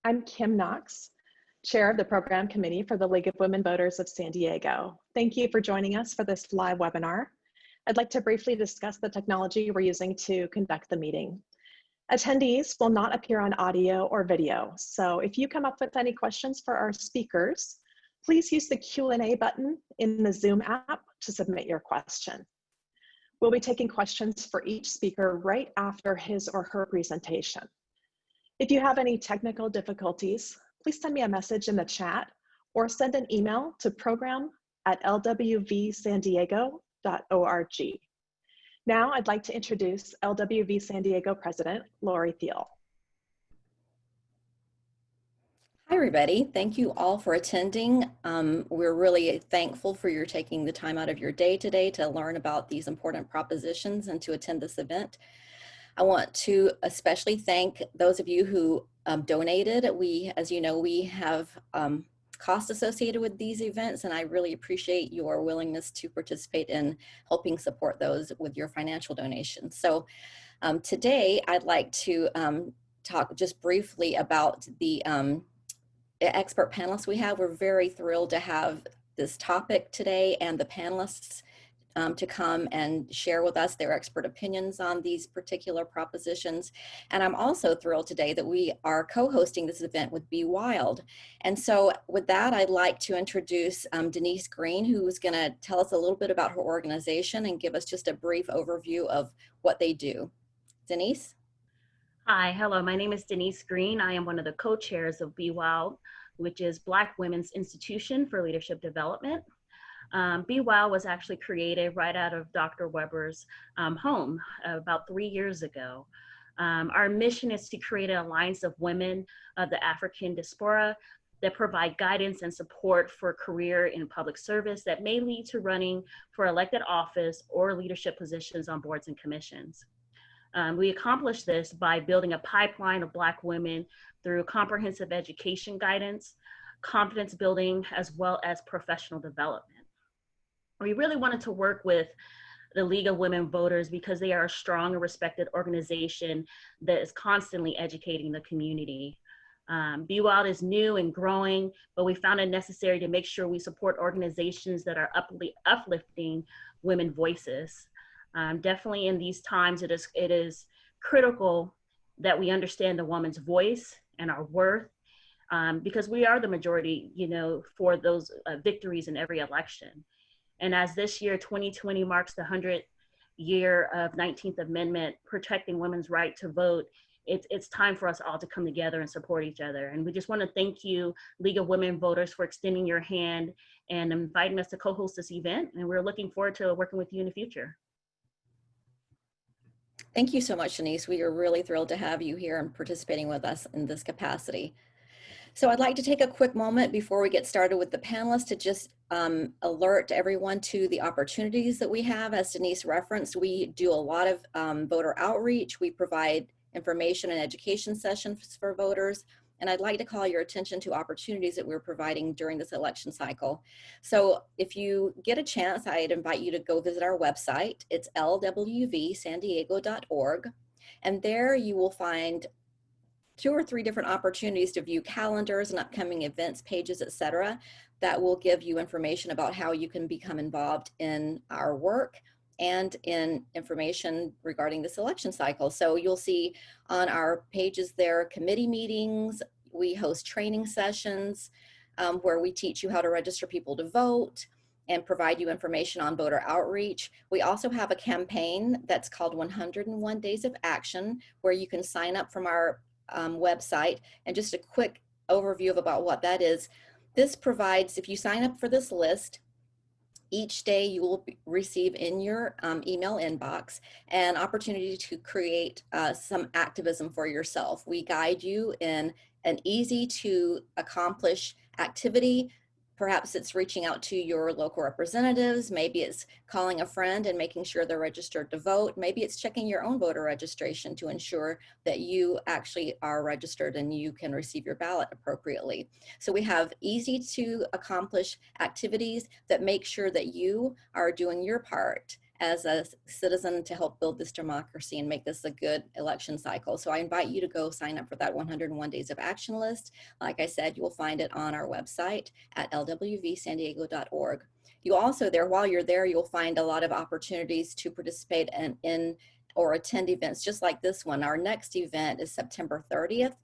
I'm Kim Knox, Chair of the Program Committee for the League of Women Voters of San Diego. Thank you for joining us for this live webinar. I'd like to briefly discuss the technology we're using to conduct the meeting. Attendees will not appear on audio or video, so if you come up with any questions for our speakers, please use the Q&A button in the Zoom app to submit your question. We'll be taking questions for each speaker right after his or her presentation. If you have any technical difficulties, please send me a message in the chat or send an email to program@lwvsandiego.org. Now I'd like to introduce LWV San Diego President, Lori Thiel. Hi, everybody. Thank you all for attending. We're really thankful for your taking the time out of your day today to learn about these important propositions and to attend this event. I want to especially thank those of you who donated. As you know, we have costs associated with these events, and I really appreciate your willingness to participate in helping support those with your financial donations. So today I'd like to talk just briefly about the expert panelists we have. We're very thrilled to have this topic today and the panelists to come and share with us their expert opinions on these particular propositions. And I'm also thrilled today that we are co-hosting this event with Be Wild. And so with that, I'd like to introduce Denise Green, who is going to tell us a little bit about her organization and give us just a brief overview of what they do. Denise? Hi, hello, my name is Denise Green. I am one of the co-chairs of Be Wild, which is Black Women's Institution for Leadership Development. Be Wild was actually created right out of Dr. Weber's home about 3 years ago. Our mission is to create an alliance of women of the African diaspora that provide guidance and support for career in public service that may lead to running for elected office or leadership positions on boards and commissions. We accomplish this by building a pipeline of Black women through comprehensive education guidance, confidence building, as well as professional development. We really wanted to work with the League of Women Voters because they are a strong and respected organization that is constantly educating the community. Be Wild is new and growing, but we found it necessary to make sure we support organizations that are uplifting women voices. Definitely in these times, it is critical that we understand the woman's voice and our worth, because we are the majority, for those victories in every election. And as this year, 2020, marks the 100th year of 19th Amendment protecting women's right to vote, it's time for us all to come together and support each other. And we just want to thank you, League of Women Voters, for extending your hand and inviting us to co-host this event. And we're looking forward to working with you in the future. Thank you so much, Denise. We are really thrilled to have you here and participating with us in this capacity. So I'd like to take a quick moment before we get started with the panelists to just alert everyone to the opportunities that we have. As Denise referenced, we do a lot of voter outreach. We provide information and education sessions for voters. And I'd like to call your attention to opportunities that we're providing during this election cycle. So if you get a chance, I'd invite you to go visit our website. It's lwvsandiego.org. And there you will find 2 or 3 different opportunities to view calendars and upcoming events pages, etc., that will give you information about how you can become involved in our work and in information regarding this election cycle. So you'll see on our pages there committee meetings. We host training sessions where we teach you how to register people to vote and provide you information on voter outreach. We also have a campaign that's called 101 Days of Action, where you can sign up from our website. And just a quick overview of about what that is. This provides, if you sign up for this list, each day you will receive in your email inbox an opportunity to create some activism for yourself. We guide you in an easy to accomplish activity. Perhaps it's reaching out to your local representatives. Maybe it's calling a friend and making sure they're registered to vote. Maybe it's checking your own voter registration to ensure that you actually are registered and you can receive your ballot appropriately. So we have easy to accomplish activities that make sure that you are doing your part as a citizen to help build this democracy and make this a good election cycle. So I invite you to go sign up for that 101 Days of Action list. Like I said, you will find it on our website at lwvsandiego.org. You also there, while you're there, you'll find a lot of opportunities to participate in or attend events just like this one. Our next event is September 30th.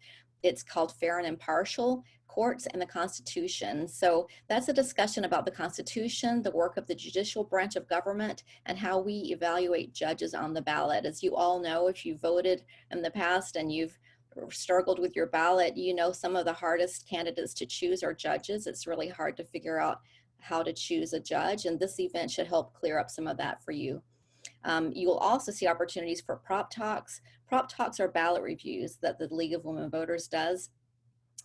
It's called Fair and Impartial, Courts and the Constitution. So that's a discussion about the Constitution, the work of the judicial branch of government, and how we evaluate judges on the ballot. As you all know, if you voted in the past and you've struggled with your ballot, you know some of the hardest candidates to choose are judges. It's really hard to figure out how to choose a judge, and this event should help clear up some of that for you. You will also see opportunities for prop talks. Prop talks are ballot reviews that the League of Women Voters does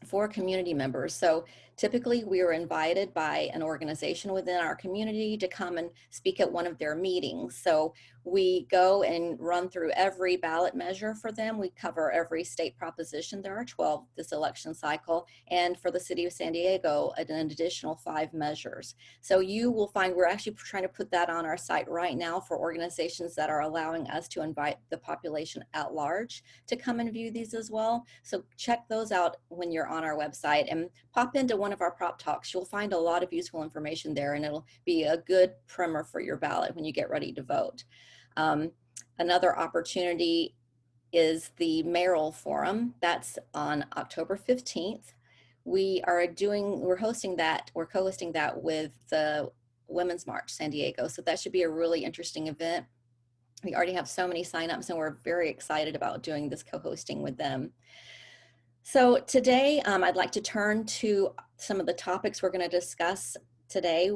for community members. So typically we are invited by an organization within our community to come and speak at one of their meetings. So we go and run through every ballot measure for them. We cover every state proposition. There are 12 this election cycle. And for the city of San Diego, an additional 5 measures. So you will find we're actually trying to put that on our site right now for organizations that are allowing us to invite the population at large to come and view these as well. So check those out when you're on our website and pop into one of our prop talks. You'll find a lot of useful information there, and it'll be a good primer for your ballot when you get ready to vote. Another opportunity is the mayoral forum. That's on October 15th. We're co-hosting that with the Women's March San Diego. So that should be a really interesting event. We already have so many signups and we're very excited about doing this co-hosting with them. So today, I'd like to turn to some of the topics we're going to discuss today.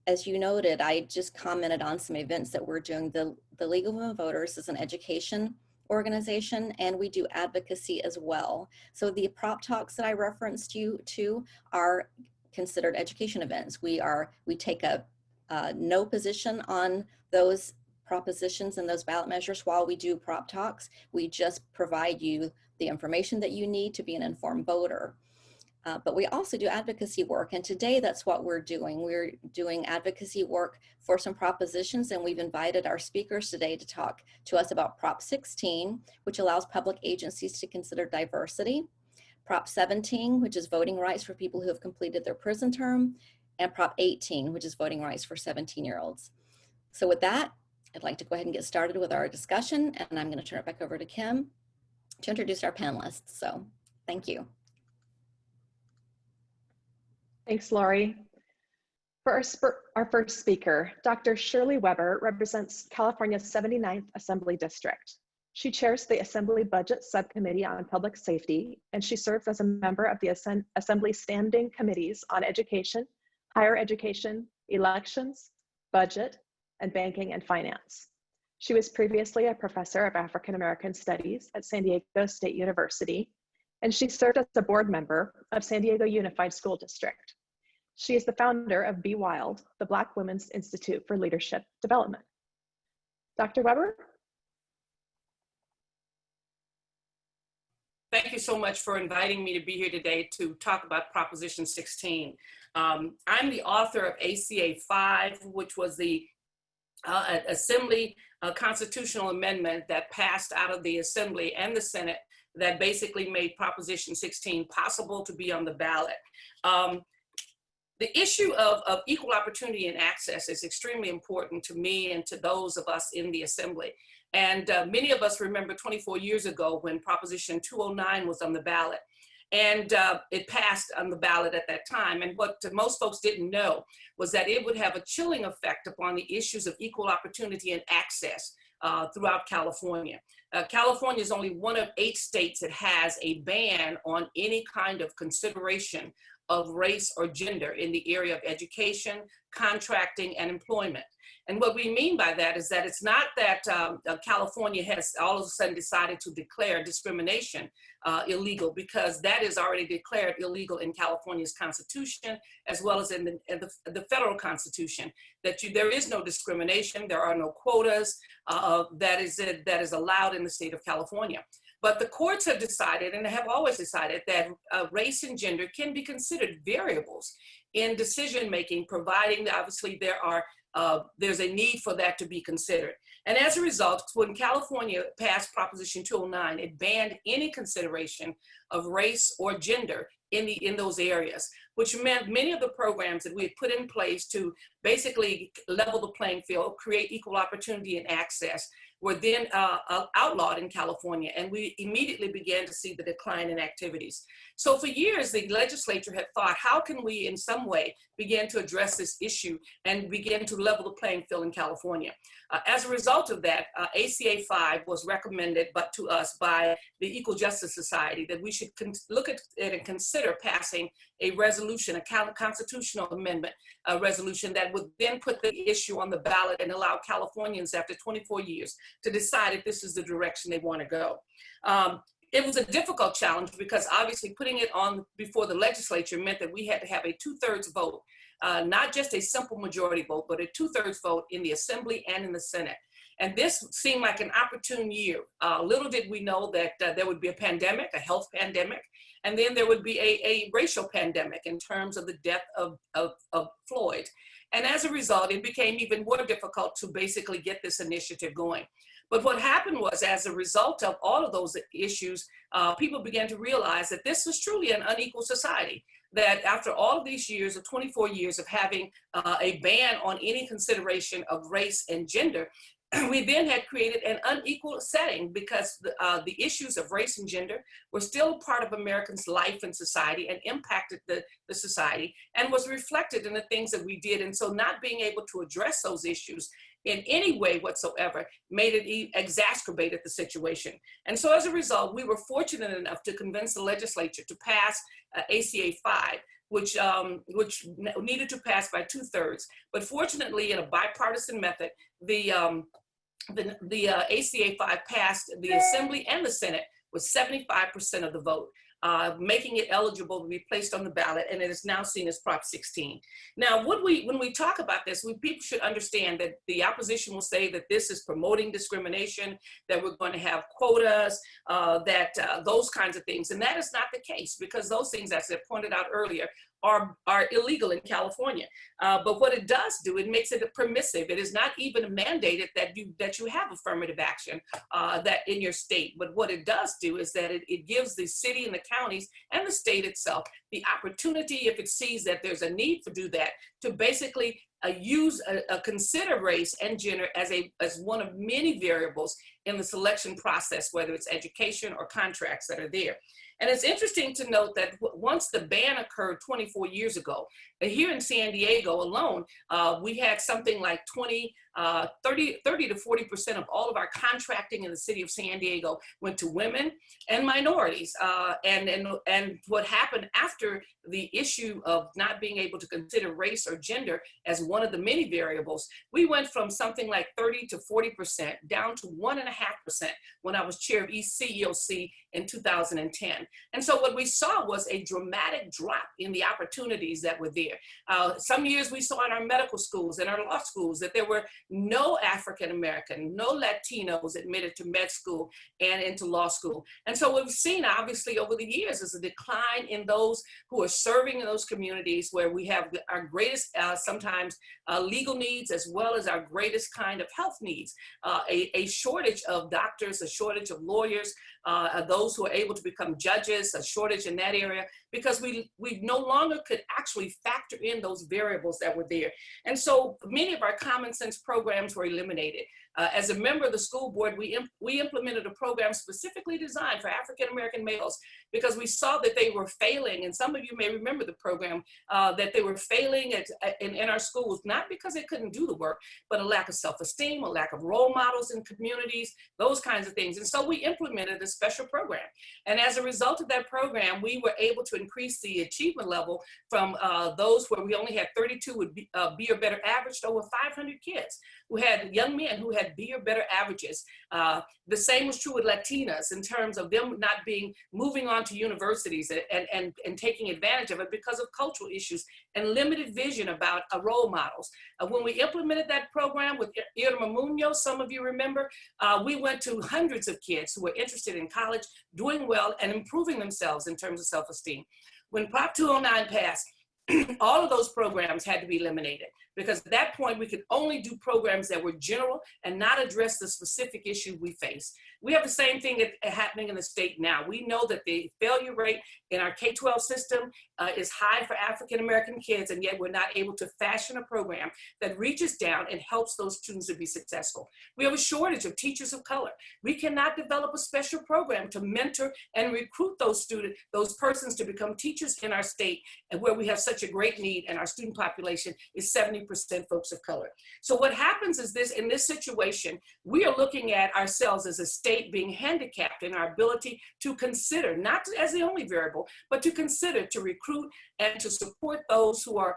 As you noted, I just commented on some events that we're doing. The League of Women Voters is an education organization, and we do advocacy as well. So the prop talks that I referenced you to are considered education events. We take a no position on those propositions and those ballot measures while we do prop talks. We just provide you the information that you need to be an informed voter. But we also do advocacy work, and today that's what we're doing. We're doing advocacy work for some propositions, and we've invited our speakers today to talk to us about Prop 16, which allows public agencies to consider diversity, Prop 17, which is voting rights for people who have completed their prison term, and Prop 18, which is voting rights for 17-year-olds. So with that, I'd like to go ahead and get started with our discussion, and I'm going to turn it back over to Kim to introduce our panelists. So thank you. Thanks, Lori. For our first speaker, Dr. Shirley Weber represents California's 79th Assembly District. She chairs the Assembly Budget Subcommittee on Public Safety, and she serves as a member of the Assembly Standing Committees on Education, Higher Education, Elections, Budget, and Banking and Finance. She was previously a professor of African American Studies at San Diego State University, and she served as a board member of San Diego Unified School District. She is the founder of Be Wild, the Black Women's Institute for Leadership Development. Dr. Weber? Thank you so much for inviting me to be here today to talk about Proposition 16. I'm the author of ACA 5, which was the Assembly constitutional amendment that passed out of the Assembly and the Senate that basically made Proposition 16 possible to be on the ballot. The issue of equal opportunity and access is extremely important to me and to those of us in the Assembly. And many of us remember 24 years ago when Proposition 209 was on the ballot. And it passed on the ballot at that time. And what most folks didn't know was that it would have a chilling effect upon the issues of equal opportunity and access throughout California. California is only one of 8 states that has a ban on any kind of consideration of race or gender in the area of education, contracting, and employment. And what we mean by that is that it's not that California has all of a sudden decided to declare discrimination illegal, because that is already declared illegal in California's Constitution, as well as in the federal Constitution, that there is no discrimination, there are no quotas that is allowed in the state of California. But the courts have decided, and have always decided, that race and gender can be considered variables in decision-making, providing that obviously there are there's a need for that to be considered. And as a result, when California passed Proposition 209, it banned any consideration of race or gender in those areas, which meant many of the programs that we had put in place to basically level the playing field, create equal opportunity and access, were then outlawed in California, and we immediately began to see the decline in activities. So for years, the legislature had thought, how can we in some way begin to address this issue and begin to level the playing field in California? As a result of that, ACA 5 was recommended to us by the Equal Justice Society that we should look at it and consider passing a resolution, a constitutional amendment resolution that would then put the issue on the ballot and allow Californians after 24 years to decide if this is the direction they want to go. It was a difficult challenge because obviously putting it on before the legislature meant that we had to have a 2/3 vote, not just a simple majority vote, but a 2/3 vote in the Assembly and in the Senate. And this seemed like an opportune year. Little did we know that there would be a pandemic, a health pandemic, and then there would be a racial pandemic in terms of the death of Floyd. And as a result, it became even more difficult to basically get this initiative going. But what happened was, as a result of all of those issues, people began to realize that this was truly an unequal society, that after all of these years, of 24 years of having a ban on any consideration of race and gender, we then had created an unequal setting because the issues of race and gender were still part of Americans' life and society and impacted the society and was reflected in the things that we did. And so not being able to address those issues in any way whatsoever made it exacerbated the situation. And so as a result, we were fortunate enough to convince the legislature to pass ACA 5, which needed to pass by 2/3. But fortunately, in a bipartisan method, the ACA 5 passed the Assembly and the Senate with 75% of the vote, making it eligible to be placed on the ballot, and it is now seen as Prop 16. Now, when we talk about this, people should understand that the opposition will say that this is promoting discrimination, that we're going to have quotas, those kinds of things, and that is not the case, because those things, as I pointed out earlier, are illegal in California. But what it does do, it makes it permissive. It is not even mandated that you have affirmative action that in your state. But what it does do is that it gives the city and the counties and the state itself the opportunity, if it sees that there's a need to do that, to basically consider race and gender as one of many variables in the selection process, whether it's education or contracts that are there. And it's interesting to note that once the ban occurred 24 years ago, here in San Diego alone, we had something like 30 to 40% of all of our contracting in the city of San Diego went to women and minorities. And what happened after the issue of not being able to consider race or gender as one of the many variables, we went from something like 30 to 40% down to 1.5% when I was chair of ECEOC in 2010. And so what we saw was a dramatic drop in the opportunities that were there. Some years we saw in our medical schools and our law schools that there were no African-American, no Latinos admitted to med school and into law school. And so what we've seen obviously over the years is a decline in those who are serving in those communities where we have our greatest sometimes legal needs as well as our greatest kind of health needs, a shortage of doctors, a shortage of lawyers, those who are able to become judges, a shortage in that area, because we no longer could actually factor in those variables that were there. And so many of our common sense programs were eliminated. As a member of the school board, we implemented a program specifically designed for African-American males because we saw that they were failing, and some of you may remember the program, that they were failing in our schools, not because they couldn't do the work, but a lack of self-esteem, a lack of role models in communities, those kinds of things. And so we implemented a special program. And as a result of that program, we were able to increase the achievement level from those where we only had 32 with B or better average to over 500 kids who had young men who had B or better averages. The same was true with Latinas in terms of them not moving on to universities and taking advantage of it because of cultural issues and limited vision about role models. When we implemented that program with Irma Munoz, some of you remember, we went to hundreds of kids who were interested in college, doing well and improving themselves in terms of self-esteem. When Prop 209 passed, all of those programs had to be eliminated, because at that point we could only do programs that were general and not address the specific issue we face. We have the same thing happening in the state now. We know that the failure rate in our K-12 system is high for African-American kids, and yet we're not able to fashion a program that reaches down and helps those students to be successful. We have a shortage of teachers of color. We cannot develop a special program to mentor and recruit those persons to become teachers in our state, and where we have such a great need, and our student population is 70% folks of color. So what happens is this: in this situation, we are looking at ourselves as a state being handicapped in our ability to consider, not as the only variable, but to consider, to recruit and to support those who are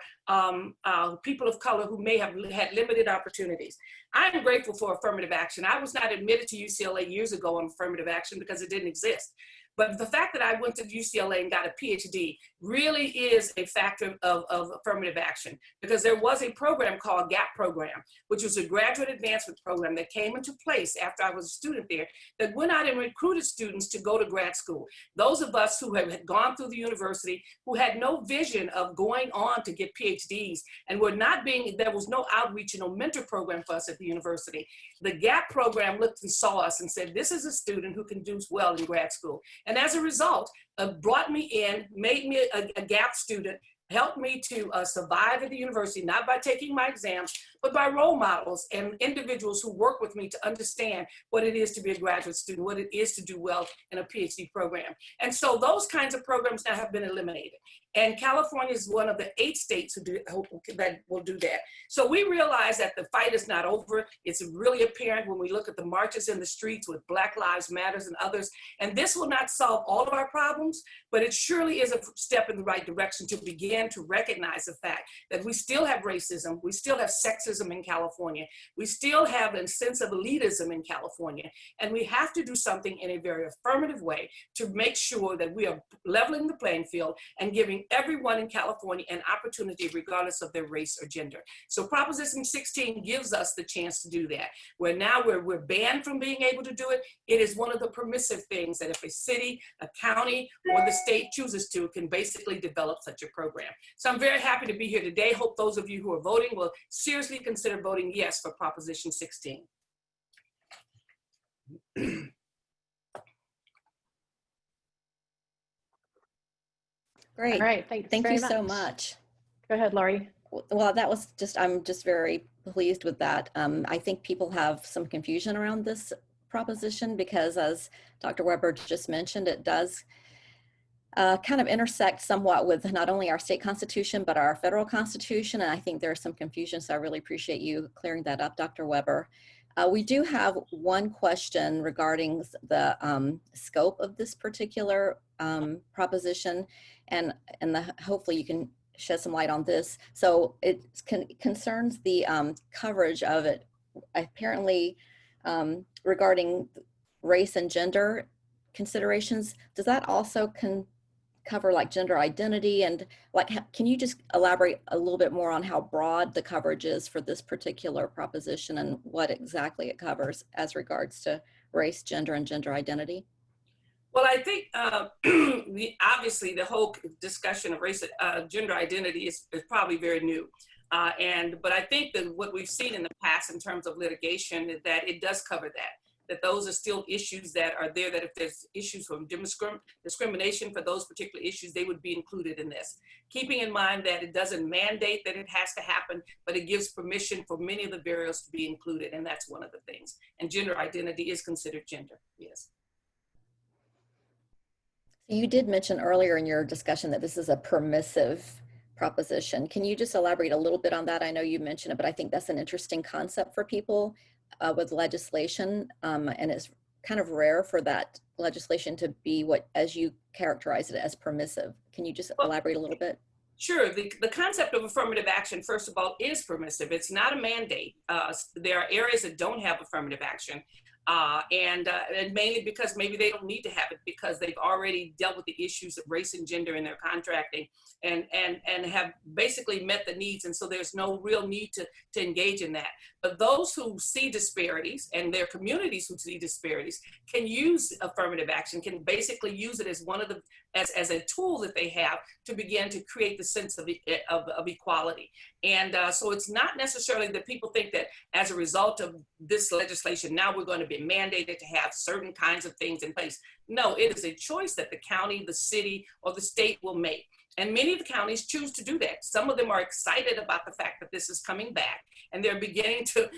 people of color who may have had limited opportunities. I'm grateful for affirmative action. I was not admitted to UCLA years ago on affirmative action because it didn't exist. But the fact that I went to UCLA and got a PhD really is a factor of affirmative action, because there was a program called GAP program, which was a graduate advancement program that came into place after I was a student there, that went out and recruited students to go to grad school. Those of us who had gone through the university, who had no vision of going on to get PhDs, and there was no outreach and no mentor program for us at the university. The GAP program looked and saw us and said, this is a student who can do well in grad school. And as a result, brought me in, made me a GAP student, helped me to survive at the university, not by taking my exams, but by role models and individuals who work with me to understand what it is to be a graduate student, what it is to do well in a PhD program. And so those kinds of programs now have been eliminated. And California is one of the 8 states that will do that. So we realize that the fight is not over. It's really apparent when we look at the marches in the streets with Black Lives Matters and others. And this will not solve all of our problems, but it surely is a step in the right direction to begin to recognize the fact that we still have racism, we still have sexism in California, we still have a sense of elitism in California, and we have to do something in a very affirmative way to make sure that we are leveling the playing field and giving everyone in California an opportunity regardless of their race or gender. So Proposition 16 gives us the chance to do that. Where now we're banned from being able to do it, it is one of the permissive things that if a city, a county, or the state chooses to, can basically develop such a program. So I'm very happy to be here today. Hope those of you who are voting will seriously consider voting yes for Proposition 16. Great. All right, thank you so much. Go ahead, Lori. Well, that was I'm just very pleased with that. I think people have some confusion around this proposition because, as Dr. Weber just mentioned, it does kind of intersect somewhat with not only our state constitution, but our federal constitution. And I think there's some confusion, so I really appreciate you clearing that up, Dr. Weber. We do have one question regarding the scope of this particular proposition, and hopefully you can shed some light on this. So it concerns the coverage of it, apparently regarding race and gender considerations. Does that also cover like gender identity, and like, can you just elaborate a little bit more on how broad the coverage is for this particular proposition and what exactly it covers as regards to race, gender, and gender identity? Well, I think obviously the whole discussion of race, gender identity is probably very new. But I think that what we've seen in the past in terms of litigation is that it does cover that those are still issues that are there, that if there's issues from discrimination for those particular issues, they would be included in this. Keeping in mind that it doesn't mandate that it has to happen, but it gives permission for many of the variables to be included, and that's one of the things. And gender identity is considered gender, yes. You did mention earlier in your discussion that this is a permissive proposition. Can you just elaborate a little bit on that? I know you mentioned it, but I think that's an interesting concept for people with legislation, and it's kind of rare for that legislation to be what, as you characterize it, as permissive. Can you just elaborate a little bit? Sure. The concept of affirmative action, first of all, is permissive. It's not a mandate. There are areas that don't have affirmative action. And mainly because maybe they don't need to have it because they've already dealt with the issues of race and gender in their contracting and have basically met the needs. And so there's no real need to engage in that. But those who see disparities and their communities who see disparities can use affirmative action, can basically use it as one of the, as a tool that they have to begin to create the sense of equality. And so it's not necessarily that people think that as a result of this legislation, now we're going to be mandated to have certain kinds of things in place. No, it is a choice that the county, the city, or the state will make. And many of the counties choose to do that. Some of them are excited about the fact that this is coming back, and they're beginning to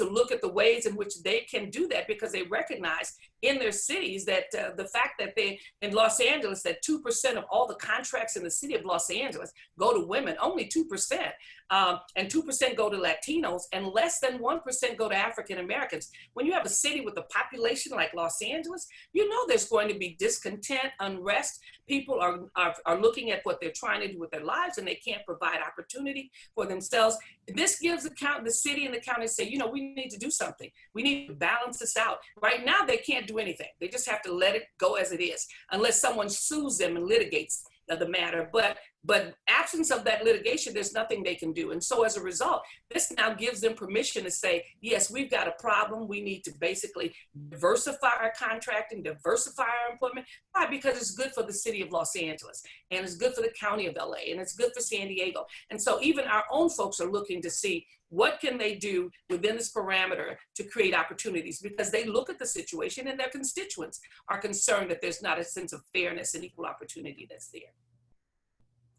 look at the ways in which they can do that because they recognize in their cities that the fact that in Los Angeles, that 2% of all the contracts in the city of Los Angeles go to women, only 2%, and 2% go to Latinos, and less than 1% go to African Americans. When you have a city with a population like Los Angeles, you know there's going to be discontent, unrest. People are looking at what they're trying to do with their lives, and they can't provide opportunity for themselves. This gives the city and the county say, you know, we need to do something. We need to balance this out. Right now, they can't do anything. They just have to let it go as it is, unless someone sues them and litigates the matter. But absence of that litigation, there's nothing they can do. And so as a result, this now gives them permission to say, yes, we've got a problem. We need to basically diversify our contracting, diversify our employment. Why? Because it's good for the city of Los Angeles, and it's good for the county of LA, and it's good for San Diego. And so even our own folks are looking to see what can they do within this parameter to create opportunities, because they look at the situation and their constituents are concerned that there's not a sense of fairness and equal opportunity that's there.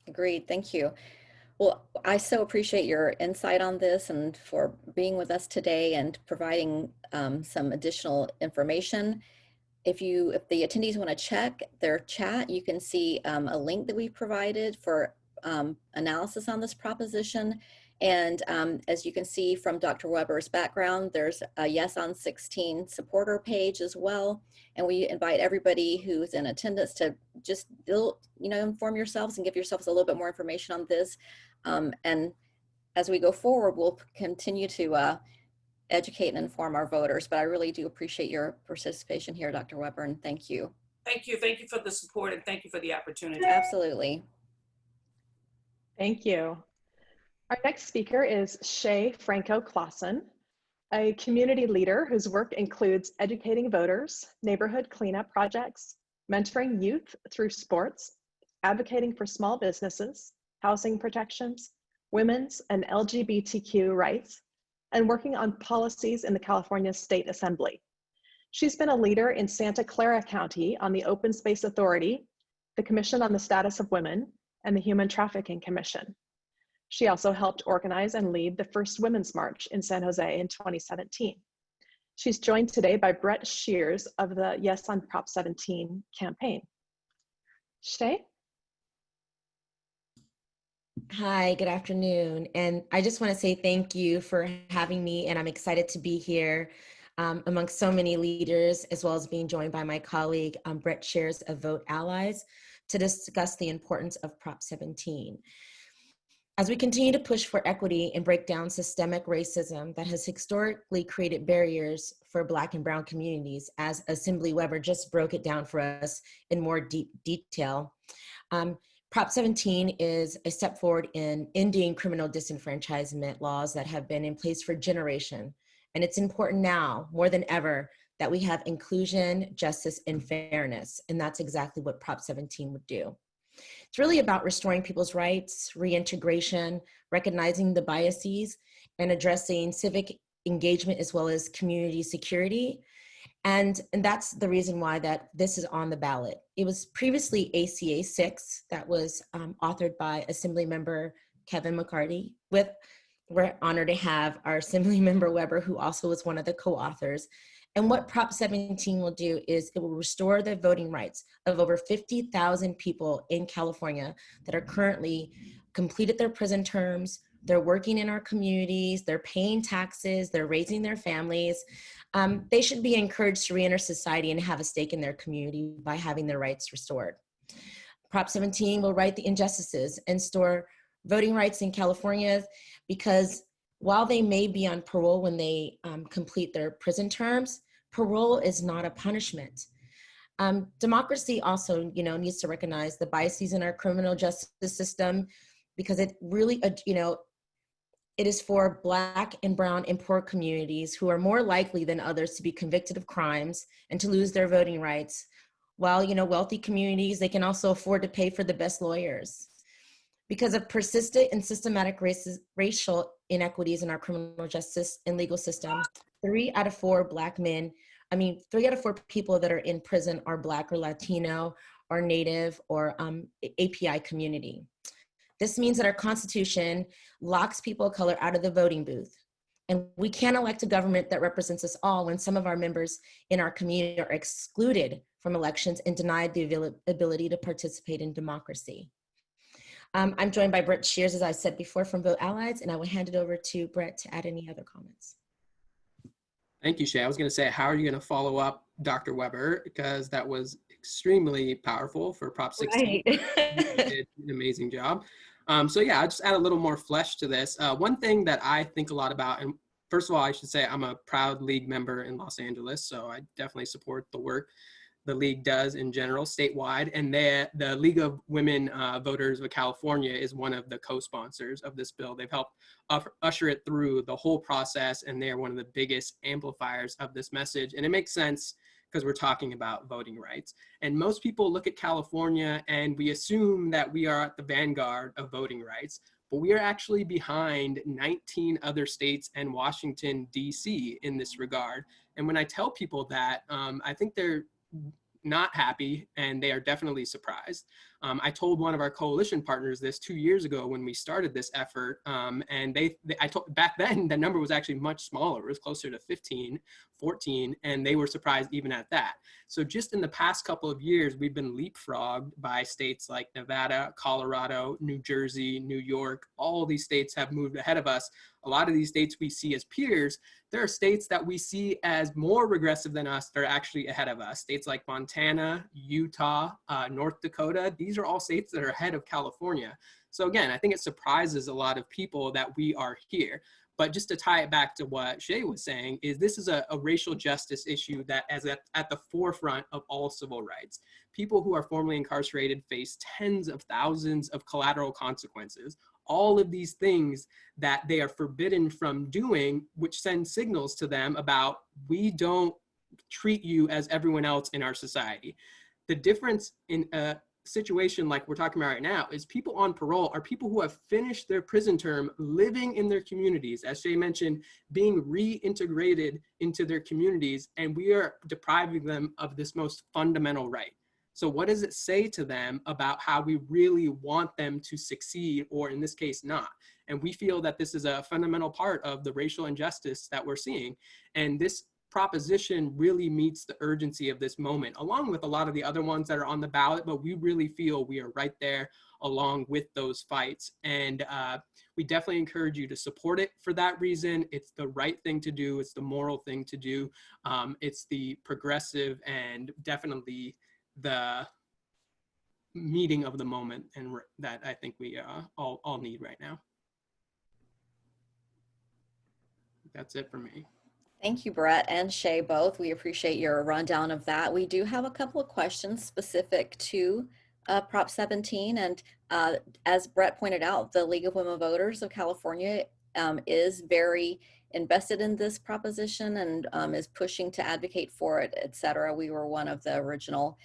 Agreed. Thank you. Well, I so appreciate your insight on this and for being with us today and providing some additional information. If the attendees want to check their chat, you can see a link that we provided for analysis on this proposition. And as you can see from Dr. Weber's background, there's a Yes on 16 supporter page as well. And we invite everybody who's in attendance to just, inform yourselves and give yourselves a little bit more information on this. And as we go forward, we'll continue to educate and inform our voters. But I really do appreciate your participation here, Dr. Weber, and thank you. Thank you. Thank you for the support, and thank you for the opportunity. Absolutely. Thank you. Our next speaker is Shay Franco-Clausen, a community leader whose work includes educating voters, neighborhood cleanup projects, mentoring youth through sports, advocating for small businesses, housing protections, women's and LGBTQ rights, and working on policies in the California State Assembly. She's been a leader in Santa Clara County on the Open Space Authority, the Commission on the Status of Women, and the Human Trafficking Commission. She also helped organize and lead the first Women's March in San Jose in 2017. She's joined today by Brett Shears of the Yes on Prop 17 campaign. Shay? Hi, good afternoon. And I just want to say thank you for having me, and I'm excited to be here amongst so many leaders, as well as being joined by my colleague, Brett Shears of Vote Allies, to discuss the importance of Prop 17. As we continue to push for equity and break down systemic racism that has historically created barriers for Black and Brown communities, as Assemblymember Weber just broke it down for us in more deep detail, Prop 17 is a step forward in ending criminal disenfranchisement laws that have been in place for generations. And it's important now, more than ever, that we have inclusion, justice, and fairness. And that's exactly what Prop 17 would do. It's really about restoring people's rights, reintegration, recognizing the biases, and addressing civic engagement as well as community security. And that's the reason why that this is on the ballot. It was previously ACA 6 that was authored by Assemblymember Kevin McCarty. We're honored to have our Assemblymember Weber, who also was one of the co-authors. And what Prop 17 will do is it will restore the voting rights of over 50,000 people in California that are currently completed their prison terms. They're working in our communities, they're paying taxes, they're raising their families. They should be encouraged to re-enter society and have a stake in their community by having their rights restored. Prop 17 will right the injustices and restore voting rights in California, because while they may be on parole when they complete their prison terms, Parole is not a punishment. Democracy also, needs to recognize the biases in our criminal justice system, because it really, it is for Black and Brown and poor communities who are more likely than others to be convicted of crimes and to lose their voting rights. While, wealthy communities, they can also afford to pay for the best lawyers. Because of persistent and systematic racial inequities in our criminal justice and legal system, 3 out of 4 people that are in prison are Black or Latino or Native or API community. This means that our Constitution locks people of color out of the voting booth. And we can't elect a government that represents us all when some of our members in our community are excluded from elections and denied the ability to participate in democracy. I'm joined by Brett Shears, as I said before, from Vote Allies, and I will hand it over to Brett to add any other comments. Thank you, Shay. I was going to say, how are you going to follow up Dr. Weber? Because that was extremely powerful for Prop 16. Right. You did an amazing job. So yeah, I'll just add a little more flesh to this. One thing that I think a lot about, and first of all, I should say I'm a proud League member in Los Angeles, so I definitely support the work the League does in general statewide. And the League of Women Voters of California is one of the co-sponsors of this bill. They've helped usher it through the whole process, and they're one of the biggest amplifiers of this message. And it makes sense because we're talking about voting rights. And most people look at California and we assume that we are at the vanguard of voting rights, but we are actually behind 19 other states and Washington, D.C. in this regard. And when I tell people that, I think they're not happy, and they are definitely surprised. I told one of our coalition partners this 2 years ago when we started this effort, and I told back then the number was actually much smaller. It was closer to 15, 14, and they were surprised even at that. So just in the past couple of years, we've been leapfrogged by states like Nevada, Colorado, New Jersey, New York. All these states have moved ahead of us. A lot of these states we see as peers. There are states that we see as more regressive than us that are actually ahead of us. States like Montana, Utah, North Dakota, these are all states that are ahead of California. So again, I think it surprises a lot of people that we are here. But just to tie it back to what Shay was saying, is this is a racial justice issue that is at the forefront of all civil rights. People who are formerly incarcerated face tens of thousands of collateral consequences. All of these things that they are forbidden from doing, which send signals to them about, we don't treat you as everyone else in our society. The difference in a situation like we're talking about right now is people on parole are people who have finished their prison term, living in their communities, as Shay mentioned, being reintegrated into their communities, and we are depriving them of this most fundamental right. So what does it say to them about how we really want them to succeed, or in this case, not? And we feel that this is a fundamental part of the racial injustice that we're seeing. And this proposition really meets the urgency of this moment, along with a lot of the other ones that are on the ballot, but we really feel we are right there along with those fights. And we definitely encourage you to support it for that reason. It's the right thing to do. It's the moral thing to do. It's the progressive and definitely the meeting of the moment, and that I think we all need right now. That's it for me. Thank you, Brett and Shay, both. We appreciate your rundown of that. We do have a couple of questions specific to Prop 17. And as Brett pointed out, the League of Women Voters of California is very invested in this proposition and is pushing to advocate for it, et cetera. We were one of the original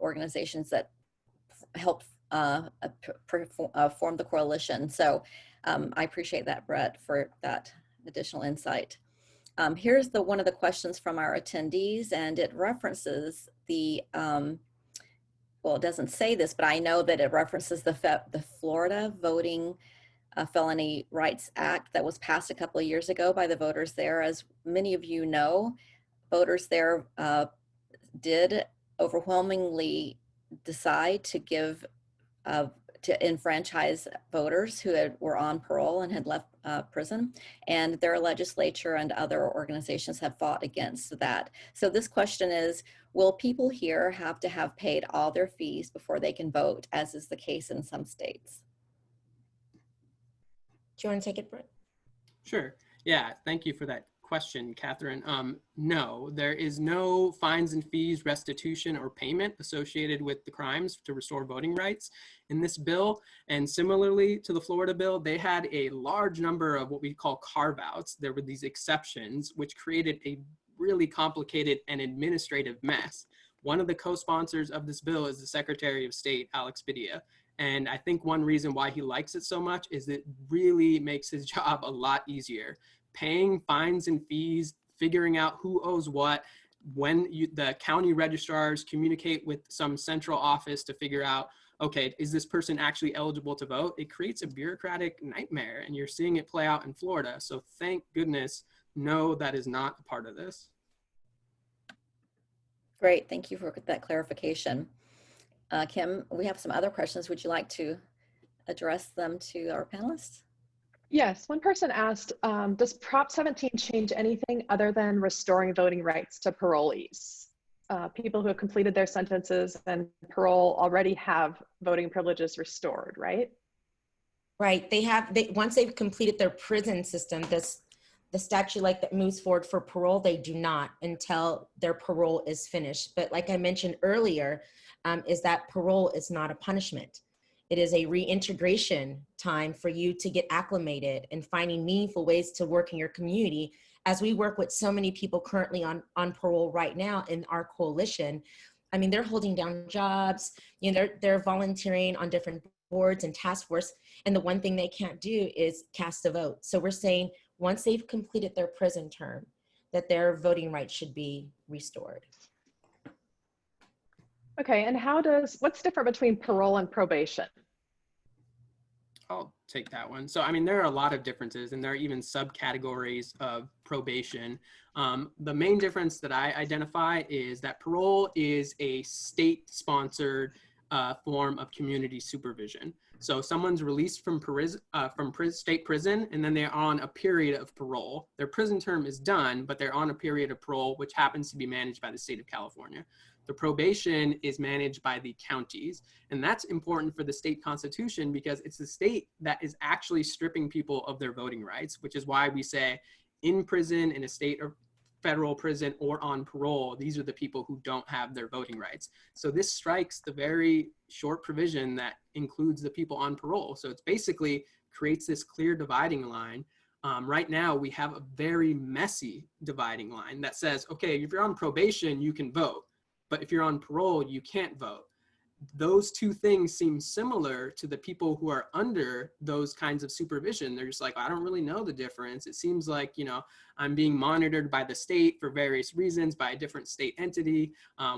organizations that helped form the coalition. So I appreciate that, Brett, for that additional insight. Here's one of the questions from our attendees, and it references the, well, it doesn't say this, but I know that it references the Florida Voting Felony Rights Act that was passed a couple of years ago by the voters there. As many of you know, voters there did overwhelmingly decide to give to enfranchise voters who were on parole and had left prison, and their legislature and other organizations have fought against that. So this question is, will people here have to have paid all their fees before they can vote, as is the case in some states? Do you want to take it, Brett? Sure. Yeah, thank you for that question, Catherine. No, there is no fines and fees, restitution, or payment associated with the crimes to restore voting rights in this bill. And similarly to the Florida bill, they had a large number of what we call carve-outs. There were these exceptions, which created a really complicated and administrative mess. One of the co-sponsors of this bill is the Secretary of State, Alex Padilla. And I think one reason why he likes it so much is it really makes his job a lot easier. Paying fines and fees, figuring out who owes what, when the county registrars communicate with some central office to figure out, okay, is this person actually eligible to vote? It creates a bureaucratic nightmare, and you're seeing it play out in Florida. So thank goodness, no, that is not a part of this. Great, thank you for that clarification. Kim, we have some other questions. Would you like to address them to our panelists? Yes, one person asked, does Prop 17 change anything other than restoring voting rights to parolees? People who have completed their sentences and parole already have voting privileges restored, right? Right, once they've completed their prison system, the statute like that moves forward for parole, they do not until their parole is finished. But like I mentioned earlier, is that parole is not a punishment. It is a reintegration time for you to get acclimated and finding meaningful ways to work in your community. As we work with so many people currently on parole right now in our coalition, I mean, they're holding down jobs, you know, they're volunteering on different boards and task force. And the one thing they can't do is cast a vote. So we're saying once they've completed their prison term, that their voting rights should be restored. Okay, and what's different between parole and probation? I'll take that one. So, I mean, there are a lot of differences, and there are even subcategories of probation. The main difference that I identify is that parole is a state-sponsored form of community supervision. So someone's released from state prison, and then they're on a period of parole. Their prison term is done, but they're on a period of parole, which happens to be managed by the state of California. The probation is managed by the counties, and that's important for the state constitution because it's the state that is actually stripping people of their voting rights, which is why we say in prison, in a state or federal prison, or on parole, these are the people who don't have their voting rights. So this strikes the very short provision that includes the people on parole. So it's basically creates this clear dividing line. Right now, we have a very messy dividing line that says, okay, if you're on probation, you can vote. But if you're on parole, you can't vote. Those two things seem similar to the people who are under those kinds of supervision. They're just like, I don't really know the difference. It seems like, you know, I'm being monitored by the state for various reasons by a different state entity.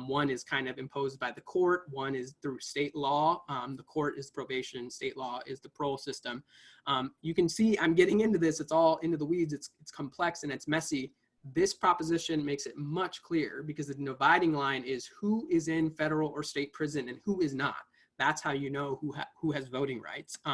One is kind of imposed by the court. One is through state law. The court is probation. State law is the parole system. You can see I'm getting into this. It's all into the weeds. It's complex and it's messy. This proposition makes it much clearer because the dividing line is who is in federal or state prison and who is not. That's how you know who has voting rights. A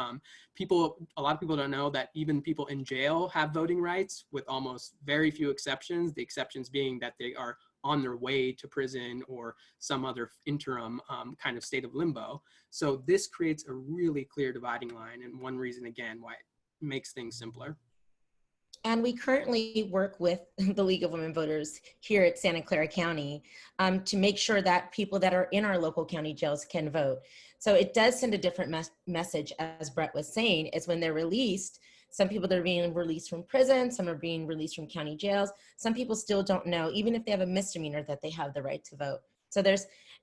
lot of people don't know that even people in jail have voting rights with almost very few exceptions. The exceptions being that they are on their way to prison or some other interim kind of state of limbo. So this creates a really clear dividing line, and one reason again why it makes things simpler. And we currently work with the League of Women Voters here at Santa Clara County to make sure that people that are in our local county jails can vote. So it does send a different message, as Brett was saying, is when they're released, some people that are being released from prison, some are being released from county jails. Some people still don't know, even if they have a misdemeanor, that they have the right to vote. So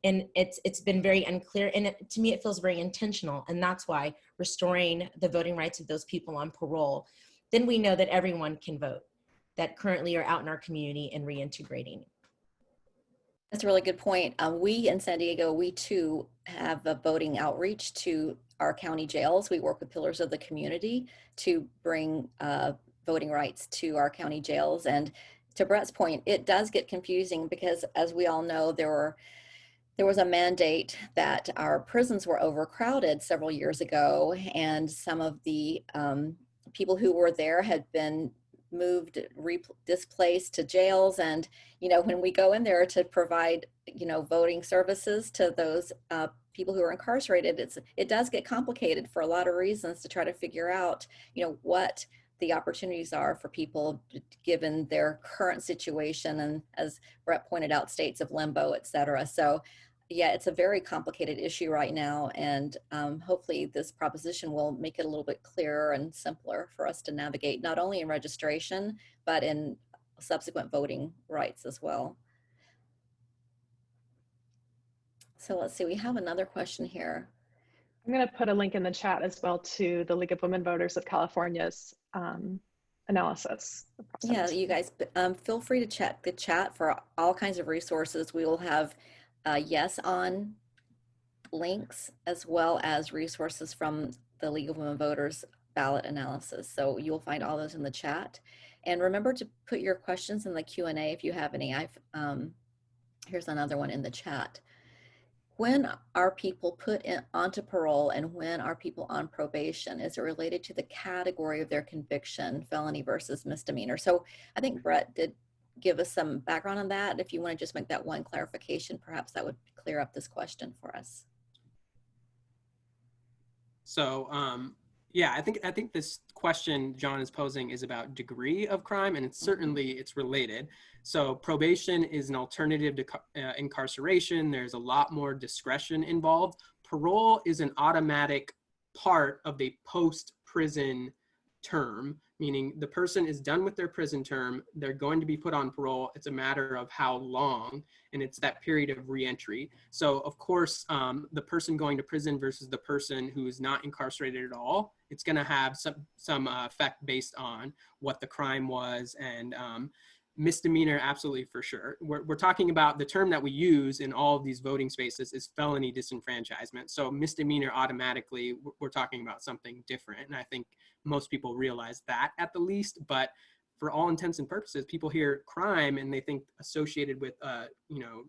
it's been very unclear, and to me it feels very intentional, and that's why restoring the voting rights of those people on parole, then we know that everyone can vote that currently are out in our community and reintegrating. That's a really good point. We in San Diego, we too have a voting outreach to our county jails. We work with Pillars of the Community to bring voting rights to our county jails. And to Brett's point, it does get confusing because, as we all know, there was a mandate that our prisons were overcrowded several years ago, and some of the people who were there had been moved, displaced to jails. And, you know, when we go in there to provide, you know, voting services to those people who are incarcerated, it does get complicated for a lot of reasons to try to figure out, you know, what the opportunities are for people given their current situation, and as Brett pointed out, states of limbo, et cetera. So yeah, it's a very complicated issue right now, and hopefully this proposition will make it a little bit clearer and simpler for us to navigate, not only in registration, but in subsequent voting rights as well. So let's see, we have another question here. I'm going to put a link in the chat as well to the League of Women Voters of California's analysis. Yeah, you guys feel free to check the chat for all kinds of resources. We will have yes on links, as well as resources from the League of Women Voters ballot analysis. So you'll find all those in the chat. And remember to put your questions in the Q&A if you have any. Here's another one in the chat. When are people put onto parole, and when are people on probation? Is it related to the category of their conviction, felony versus misdemeanor? So I think Brett did give us some background on that. If you want to just make that one clarification, perhaps that would clear up this question for us. So yeah, I think this question John is posing is about degree of crime, and it's related. So probation is an alternative to incarceration. There's a lot more discretion involved. Parole is an automatic part of the post-prison term, meaning the person is done with their prison term, they're going to be put on parole. It's a matter of how long, and it's that period of reentry. So of course, the person going to prison versus the person who is not incarcerated at all, it's going to have some effect based on what the crime was, and misdemeanor, absolutely, for sure. We're talking about the term that we use in all of these voting spaces is felony disenfranchisement. So misdemeanor, automatically, we're talking about something different. And I think most people realize that at the least, but for all intents and purposes, people hear crime and they think associated with,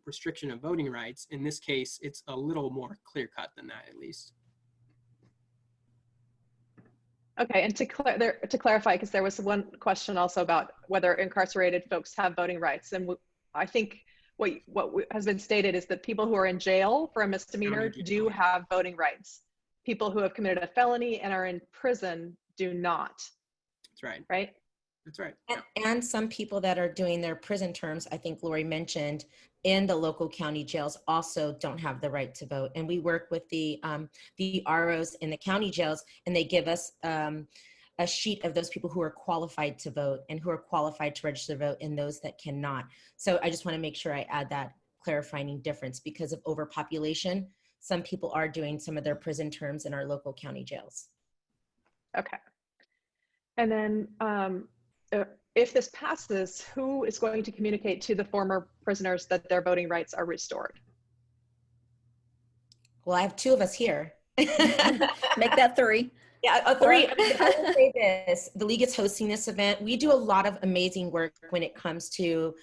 restriction of voting rights. In this case, it's a little more clear cut than that, at least. Okay, and to clarify, because there was one question also about whether incarcerated folks have voting rights, and I think what has been stated is that people who are in jail for a misdemeanor do have voting rights. People who have committed a felony and are in prison do not. That's right. Right? That's right. And some people that are doing their prison terms, I think Lori mentioned, in the local county jails also don't have the right to vote. And we work with the ROs in the county jails, and they give us a sheet of those people who are qualified to vote and who are qualified to register to vote, and those that cannot. So I just want to make sure I add that clarifying difference because of overpopulation. Some people are doing some of their prison terms in our local county jails. Okay. And then if this passes, who is going to communicate to the former prisoners that their voting rights are restored? Well, I have two of us here. Make that three. Yeah, three. I will say this, the League is hosting this event. We do a lot of amazing work when it comes to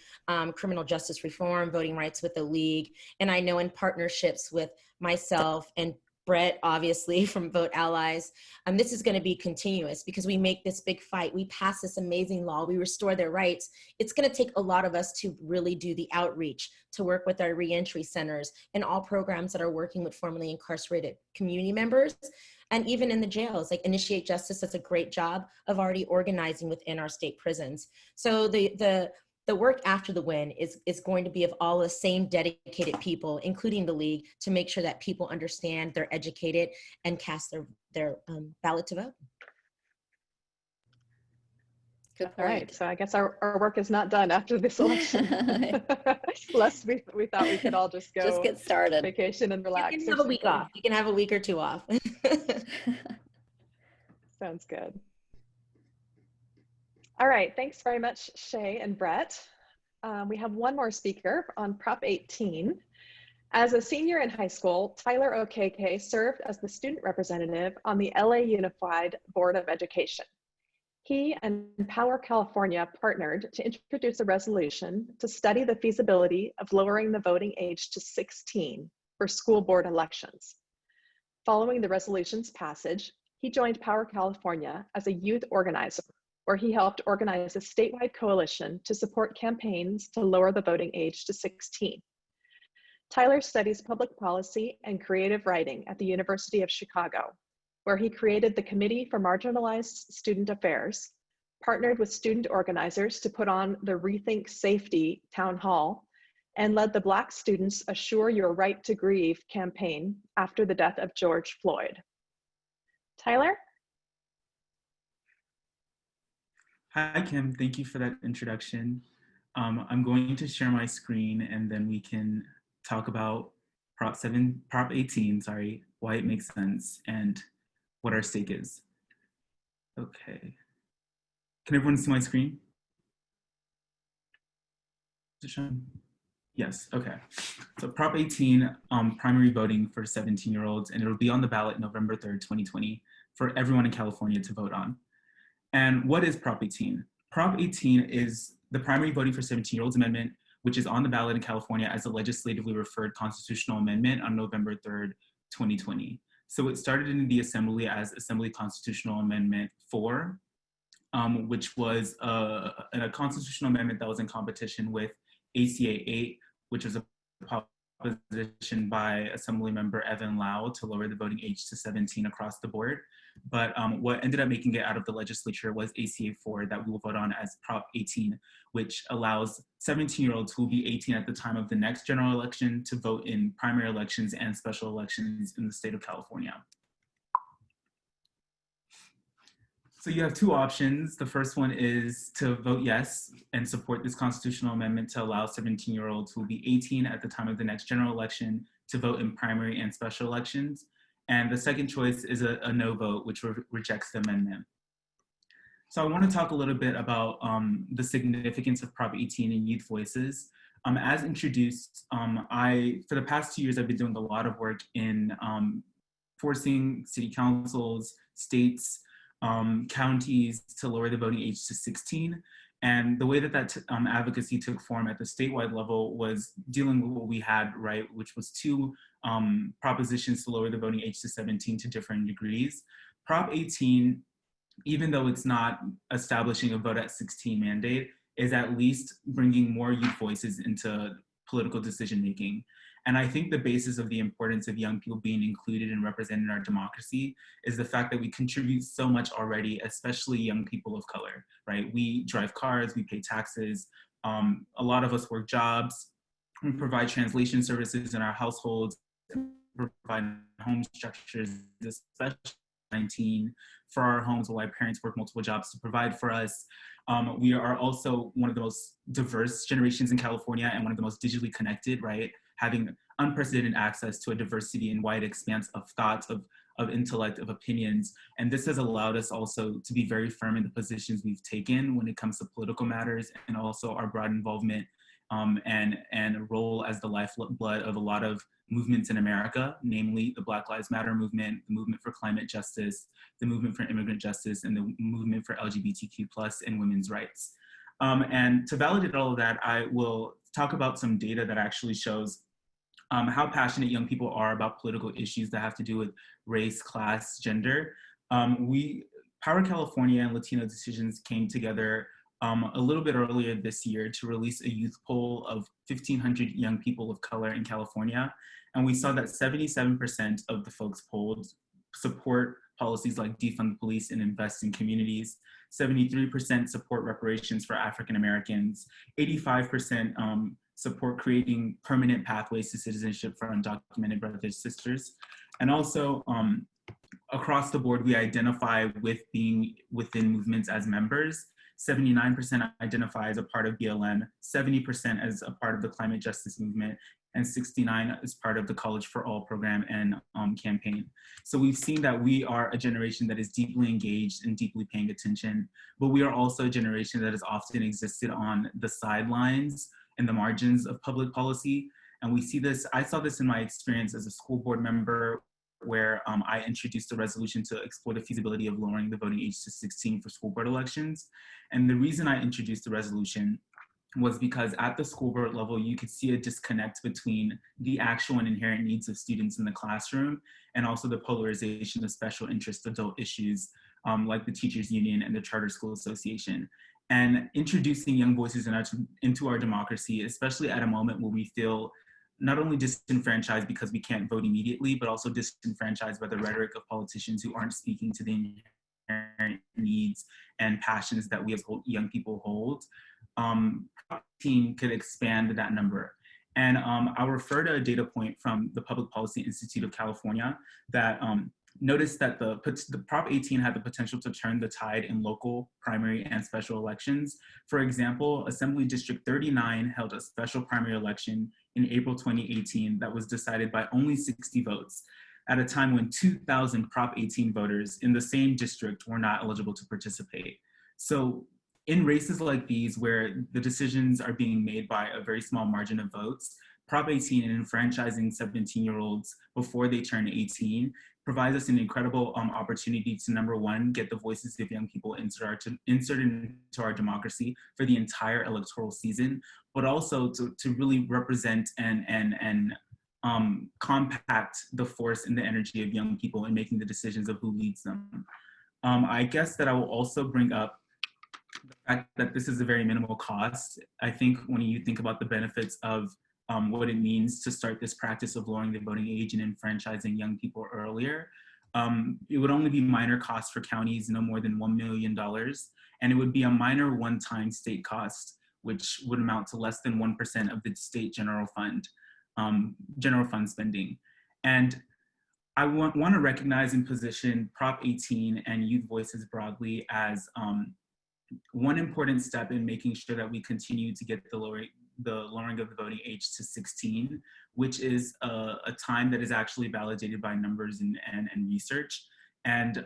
criminal justice reform, voting rights with the League. And I know in partnerships with myself and Brett, obviously, from Vote Allies, this is going to be continuous because we make this big fight. We pass this amazing law. We restore their rights. It's going to take a lot of us to really do the outreach, to work with our reentry centers and all programs that are working with formerly incarcerated community members. And even in the jails, like Initiate Justice does a great job of already organizing within our state prisons. So the work after the win is going to be of all the same dedicated people, including the League, to make sure that people understand, they're educated, and cast their ballot to vote. Good point. All right, so I guess our work is not done after this election. Lest we thought we could all just get started. Vacation and relax. You can have a week off. You can have a week or two off. Sounds good. All right, thanks very much, Shay and Brett. We have one more speaker on Prop 18. As a senior in high school, Tyler Okeke served as the student representative on the LA Unified Board of Education. He and Power California partnered to introduce a resolution to study the feasibility of lowering the voting age to 16 for school board elections. Following the resolution's passage, he joined Power California as a youth organizer, where he helped organize a statewide coalition to support campaigns to lower the voting age to 16. Tyler studies public policy and creative writing at the University of Chicago, where he created the Committee for Marginalized Student Affairs, partnered with student organizers to put on the Rethink Safety Town Hall, and led the Black Students Assure Your Right to Grieve campaign after the death of George Floyd. Tyler? Hi, Kim. Thank you for that introduction. I'm going to share my screen and then we can talk about Prop 18, why it makes sense and what our stake is. Okay. Can everyone see my screen? Is it showing? Yes, okay. So Prop 18, primary voting for 17-year-olds, and it'll be on the ballot November 3rd, 2020 for everyone in California to vote on. And what is Prop 18? Prop 18 is the primary voting for 17-year-olds amendment, which is on the ballot in California as a legislatively referred constitutional amendment on November 3rd, 2020. So it started in the Assembly as Assembly Constitutional Amendment 4, which was a constitutional amendment that was in competition with ACA 8, which was a proposition by Assemblymember Evan Lau to lower the voting age to 17 across the board. But what ended up making it out of the legislature was ACA 4 that we will vote on as Prop 18, which allows 17-year-olds who will be 18 at the time of the next general election to vote in primary elections and special elections in the state of California. So you have two options. The first one is to vote yes and support this constitutional amendment to allow 17-year-olds who will be 18 at the time of the next general election to vote in primary and special elections. And the second choice is a no vote, which rejects the amendment. So I want to talk a little bit about the significance of Prop 18 and youth voices. As introduced, for the past 2 years, I've been doing a lot of work in forcing city councils, states, counties to lower the voting age to 16. And the way that advocacy took form at the statewide level was dealing with what we had, right, which was two propositions to lower the voting age to 17 to different degrees. Prop 18, even though it's not establishing a vote at 16 mandate, is at least bringing more youth voices into political decision making. And I think the basis of the importance of young people being included and represented in our democracy is the fact that we contribute so much already, especially young people of color, right? We drive cars, we pay taxes, a lot of us work jobs, we provide translation services in our households, provide home structures, especially 19 for our homes while our parents work multiple jobs to provide for us. We are also one of the most diverse generations in California and one of the most digitally connected, right? Having unprecedented access to a diversity and wide expanse of thoughts, of intellect, of opinions. And this has allowed us also to be very firm in the positions we've taken when it comes to political matters and also our broad involvement and role as the lifeblood of a lot of movements in America, namely the Black Lives Matter movement, the movement for climate justice, the movement for immigrant justice, and the movement for LGBTQ+ and women's rights. And to validate all of that, I will talk about some data that actually shows how passionate young people are about political issues that have to do with race, class, gender. Power California and Latino Decisions came together a little bit earlier this year to release a youth poll of 1,500 young people of color in California. And we saw that 77% of the folks polled support policies like defund the police and invest in communities. 73% support reparations for African Americans. 85% support creating permanent pathways to citizenship for undocumented brothers and sisters. And also across the board, we identify with being within movements as members. 79% identify as a part of BLM, 70% as a part of the climate justice movement, and 69 as part of the College for All program and campaign. So we've seen that we are a generation that is deeply engaged and deeply paying attention, but we are also a generation that has often existed on the sidelines and the margins of public policy. And we see this, I saw this in my experience as a school board member where I introduced a resolution to explore the feasibility of lowering the voting age to 16 for school board elections. And the reason I introduced the resolution was because at the school board level, you could see a disconnect between the actual and inherent needs of students in the classroom and also the polarization of special interest adult issues like the Teachers Union and the Charter School Association. And introducing young voices into our democracy, especially at a moment where we feel not only disenfranchised because we can't vote immediately, but also disenfranchised by the rhetoric of politicians who aren't speaking to the inherent needs and passions that we as young people hold, Prop 18 could expand that number. And I'll refer to a data point from the Public Policy Institute of California that noticed that the Prop 18 had the potential to turn the tide in local, primary, and special elections. For example, Assembly District 39 held a special primary election in April 2018 that was decided by only 60 votes at a time when 2,000 Prop 18 voters in the same district were not eligible to participate. So in races like these, where the decisions are being made by a very small margin of votes, Prop 18 and enfranchising 17-year-olds before they turn 18 provides us an incredible opportunity to, number one, get the voices of young people inserted into our democracy for the entire electoral season, but also to really represent and compact the force and the energy of young people in making the decisions of who leads them. I guess that I will also bring up the fact that this is a very minimal cost. I think when you think about the benefits of what it means to start this practice of lowering the voting age and enfranchising young people earlier, it would only be minor costs for counties, no more than $1 million. And it would be a minor one-time state cost, which would amount to less than 1% of the state general fund spending. And I want to recognize and position Prop 18 and youth voices broadly as one important step in making sure that we continue to get the lowering of the voting age to 16, which is a time that is actually validated by numbers and research. And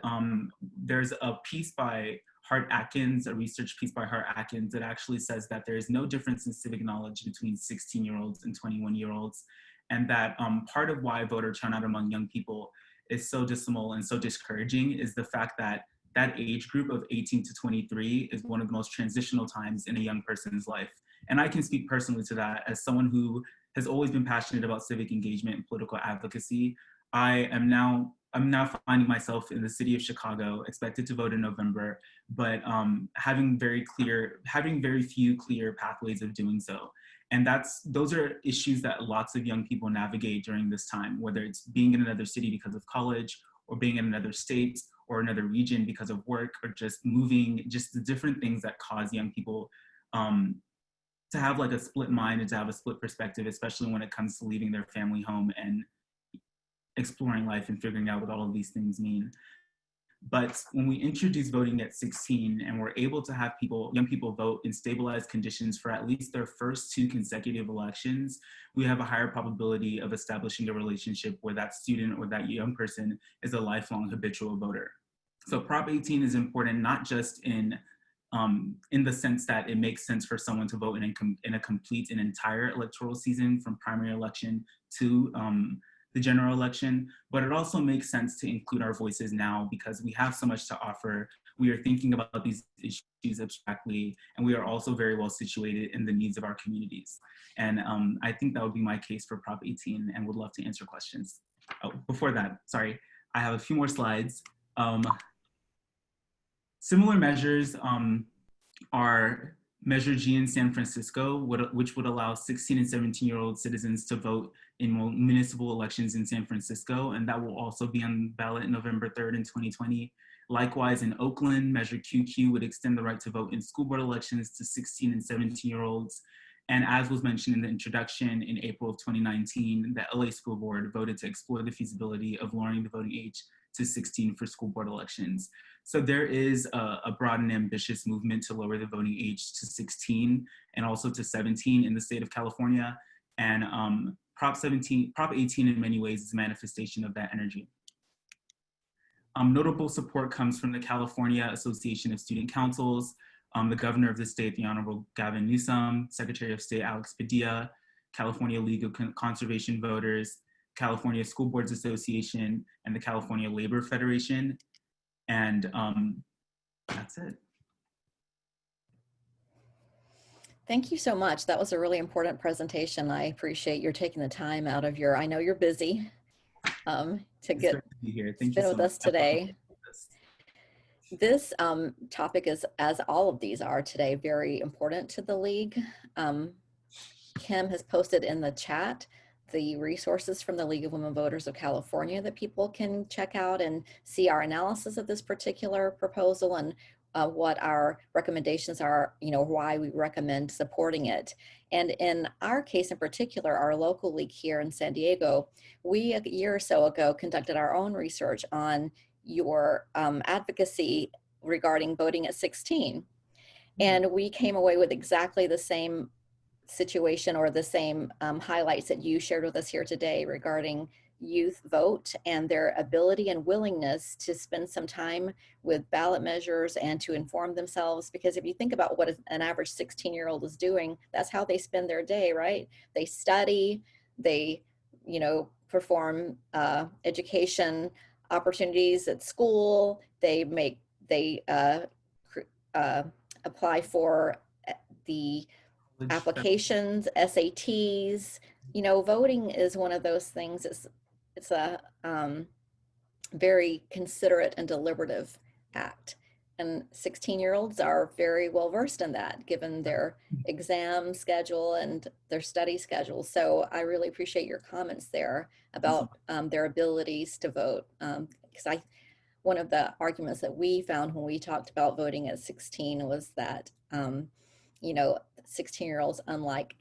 there's a piece by Hart Atkins, a research piece by Hart Atkins, that actually says that there is no difference in civic knowledge between 16-year-olds and 21-year-olds. And that part of why voter turnout among young people is so dismal and so discouraging is the fact that that age group of 18 to 23 is one of the most transitional times in a young person's life. And I can speak personally to that as someone who has always been passionate about civic engagement and political advocacy. I'm now finding myself in the city of Chicago, expected to vote in November, but having very few clear pathways of doing so. And those are issues that lots of young people navigate during this time, whether it's being in another city because of college, or being in another state or another region because of work, or just moving, just the different things that cause young people to have like a split mind and to have a split perspective, especially when it comes to leaving their family home and exploring life and figuring out what all of these things mean. But when we introduce voting at 16 and we're able to have young people vote in stabilized conditions for at least their first 2 consecutive elections, we have a higher probability of establishing a relationship where that student or that young person is a lifelong habitual voter. So Prop 18 is important not just in the sense that it makes sense for someone to vote in a complete and entire electoral season from primary election to the general election, but it also makes sense to include our voices now because we have so much to offer. We are thinking about these issues abstractly, and we are also very well situated in the needs of our communities. And I think that would be my case for Prop 18 and would love to answer questions. Oh, before that, sorry, I have a few more slides. Similar measures are Measure G in San Francisco, which would allow 16 and 17-year-old citizens to vote in municipal elections in San Francisco, and that will also be on ballot November 3rd in 2020. Likewise, in Oakland, Measure QQ would extend the right to vote in school board elections to 16 and 17-year-olds. And as was mentioned in the introduction, in April of 2019, the LA School Board voted to explore the feasibility of lowering the voting age to 16 for school board elections. So there is a broad and ambitious movement to lower the voting age to 16 and also to 17 in the state of California. And Prop 18 in many ways is a manifestation of that energy. Notable support comes from the California Association of Student Councils, the governor of the state, the Honorable Gavin Newsom, Secretary of State Alex Padilla, California League of Conservation Voters, California School Boards Association, and the California Labor Federation. And that's it. Thank you so much. That was a really important presentation. I appreciate your taking the time out of your, I know you're busy, to get spend with us today. This topic is, as all of these are today, very important to the League. Kim has posted in the chat the resources from the League of Women Voters of California that people can check out and see our analysis of this particular proposal and what our recommendations are, you know, why we recommend supporting it. And in our case in particular, our local league here in San Diego, we a year or so ago conducted our own research on your advocacy regarding voting at 16. And we came away with exactly the same situation or the same highlights that you shared with us here today regarding youth vote and their ability and willingness to spend some time with ballot measures and to inform themselves. Because if you think about what an average 16-year-old is doing, that's how they spend their day, right? They study, they, you know, perform education opportunities at school, they apply for the applications, SATs. You know, voting is one of those things. It's a very considerate and deliberative act. And 16-year-olds are very well versed in that, given their exam schedule and their study schedule. So I really appreciate your comments there about their abilities to vote. Because one of the arguments that we found when we talked about voting at 16 was that, you know, 16-year-olds, unlike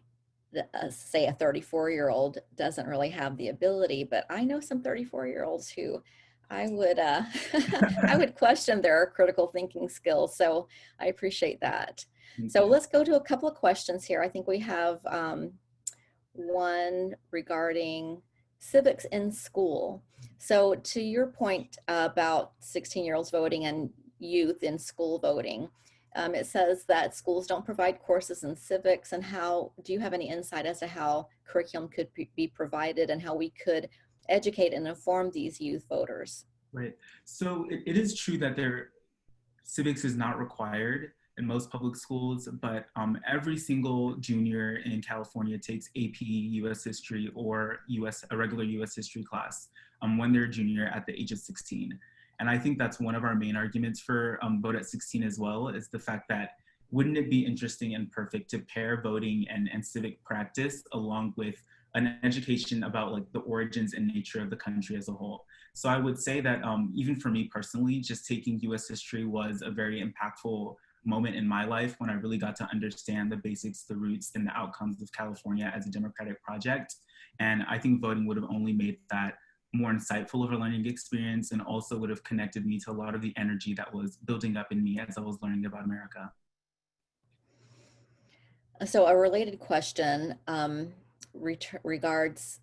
say a 34-year-old, doesn't really have the ability. But I know some 34-year-olds who I would I would question their critical thinking skills. So I appreciate that. So let's go to a couple of questions here. I think we have one regarding civics in school. So to your point about 16-year-olds voting and youth in school voting, it says that schools don't provide courses in civics. And how, do you have any insight as to how curriculum could be provided and how we could educate and inform these youth voters? Right. So it is true that civics is not required in most public schools, but every single junior in California takes AP US history or a regular US history class when they're a junior at the age of 16. And I think that's one of our main arguments for vote at 16 as well, is the fact that wouldn't it be interesting and perfect to pair voting and civic practice along with an education about like the origins and nature of the country as a whole. So I would say that even for me personally, just taking US history was a very impactful moment in my life when I really got to understand the basics, the roots, and the outcomes of California as a democratic project. And I think voting would have only made that more insightful of a learning experience, and also would have connected me to a lot of the energy that was building up in me as I was learning about America. So a related question regards,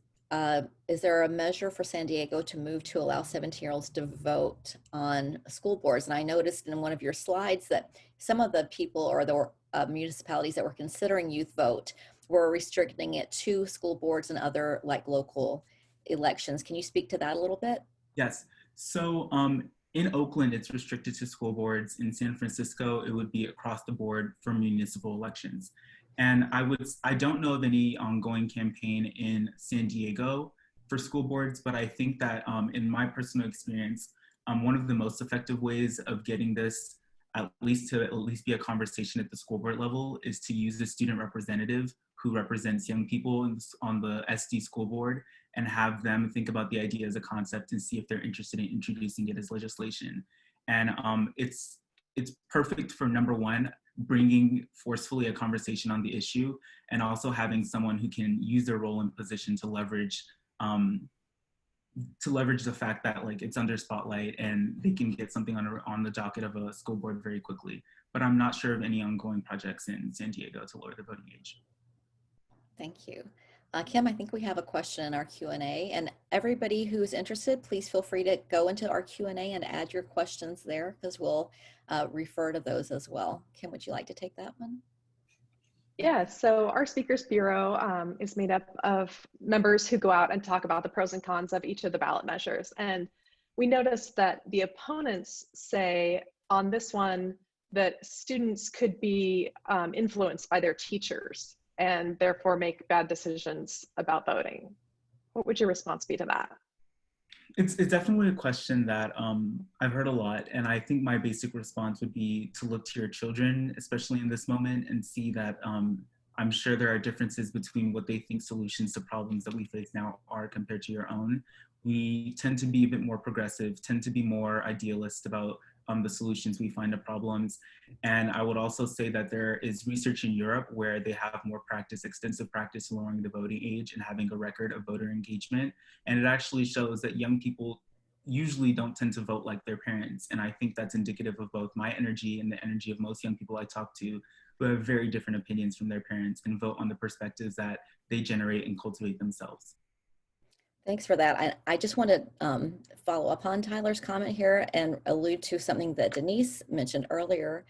is there a measure for San Diego to move to allow 17-year-olds to vote on school boards? And I noticed in one of your slides that some of the people or the municipalities that were considering youth vote were restricting it to school boards and other like local elections. Can you speak to that a little bit? Yes. So in Oakland, it's restricted to school boards. In San Francisco, it would be across the board for municipal elections. And I don't know of any ongoing campaign in San Diego for school boards, but I think that in my personal experience, one of the most effective ways of getting this at least be a conversation at the school board level is to use a student representative who represents young people on the SD school board and have them think about the idea as a concept and see if they're interested in introducing it as legislation. And it's perfect for, number one, bringing forcefully a conversation on the issue, and also having someone who can use their role and position to leverage the fact that like it's under spotlight and they can get something on the docket of a school board very quickly. But I'm not sure of any ongoing projects in San Diego to lower the voting age. Thank you. Kim, I think we have a question in our Q&A, and everybody who's interested, please feel free to go into our Q&A and add your questions there, because we'll refer to those as well. Kim, would you like to take that one? Yeah, so our Speakers Bureau is made up of members who go out and talk about the pros and cons of each of the ballot measures. And we noticed that the opponents say on this one that students could be influenced by their teachers and therefore make bad decisions about voting. What would your response be to that? It's definitely a question that I've heard a lot, and I think my basic response would be to look to your children, especially in this moment, and see that I'm sure there are differences between what they think solutions to problems that we face now are compared to your own. We tend to be a bit more progressive, tend to be more idealist about the solutions we find to problems. And I would also say that there is research in Europe where they have more practice, extensive practice lowering the voting age and having a record of voter engagement. And it actually shows that young people usually don't tend to vote like their parents. And I think that's indicative of both my energy and the energy of most young people I talk to who have very different opinions from their parents and vote on the perspectives that they generate and cultivate themselves. Thanks for that. I just want to follow up on Tyler's comment here and allude to something that Denise mentioned earlier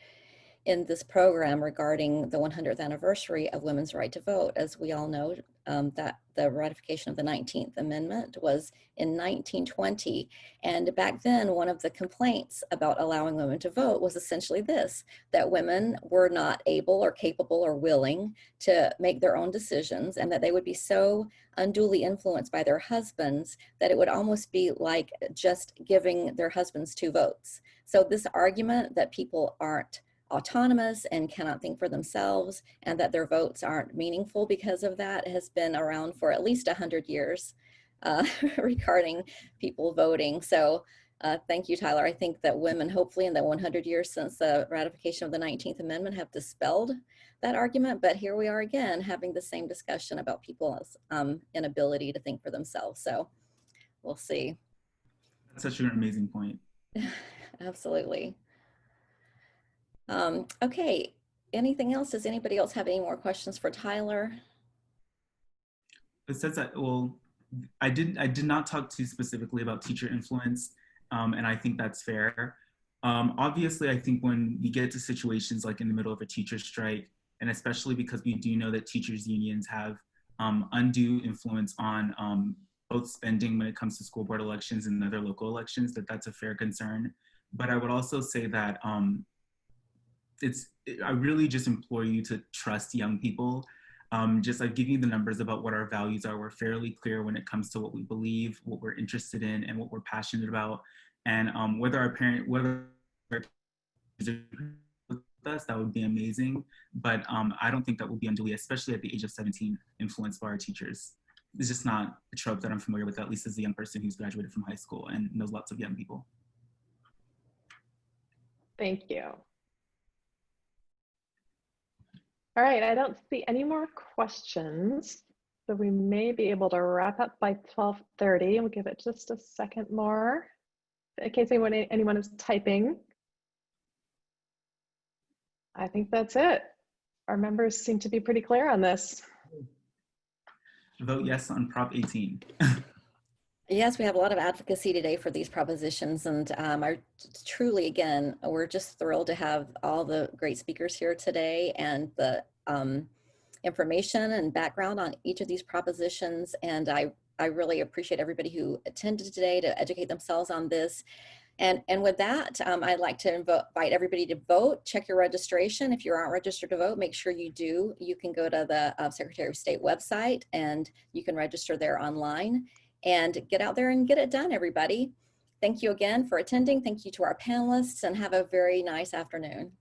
in this program regarding the 100th anniversary of women's right to vote. As we all know, that the ratification of the 19th Amendment was in 1920. And back then, one of the complaints about allowing women to vote was essentially this, that women were not able or capable or willing to make their own decisions, and that they would be so unduly influenced by their husbands that it would almost be like just giving their husbands 2 votes. So this argument that people aren't autonomous and cannot think for themselves and that their votes aren't meaningful because of that has been around for at least 100 years regarding people voting. So thank you, Tyler. I think that women, hopefully in the 100 years since the ratification of the 19th Amendment, have dispelled that argument, but here we are again having the same discussion about people's inability to think for themselves. So we'll see. That's such an amazing point. Absolutely. Okay, anything else? Does anybody else have any more questions for Tyler? It says that, well, I did not talk too specifically about teacher influence, and I think that's fair. Obviously, I think when we get to situations like in the middle of a teacher strike, and especially because we do know that teachers unions have undue influence on both spending when it comes to school board elections and other local elections, that's a fair concern. But I would also say that I really just implore you to trust young people. Just like giving you the numbers about what our values are. We're fairly clear when it comes to what we believe, what we're interested in, and what we're passionate about. And whether our parents agree with us, that would be amazing. But I don't think that will be unduly, especially at the age of 17, influenced by our teachers. It's just not a trope that I'm familiar with, at least as a young person who's graduated from high school and knows lots of young people. Thank you. All right, I don't see any more questions, so we may be able to wrap up by 12:30. We'll give it just a second more in case anyone is typing. I think that's it. Our members seem to be pretty clear on this. Vote yes on Prop 18. Yes, we have a lot of advocacy today for these propositions, and truly, again, we're just thrilled to have all the great speakers here today and the information and background on each of these propositions. And I really appreciate everybody who attended today to educate themselves on this. And with that, I'd like to invite everybody to vote. Check your registration. If you aren't registered to vote, make sure you do. You can go to the Secretary of State website and you can register there online. And get out there and get it done, everybody. Thank you again for attending. Thank you to our panelists, and have a very nice afternoon.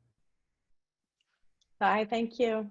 Bye, thank you.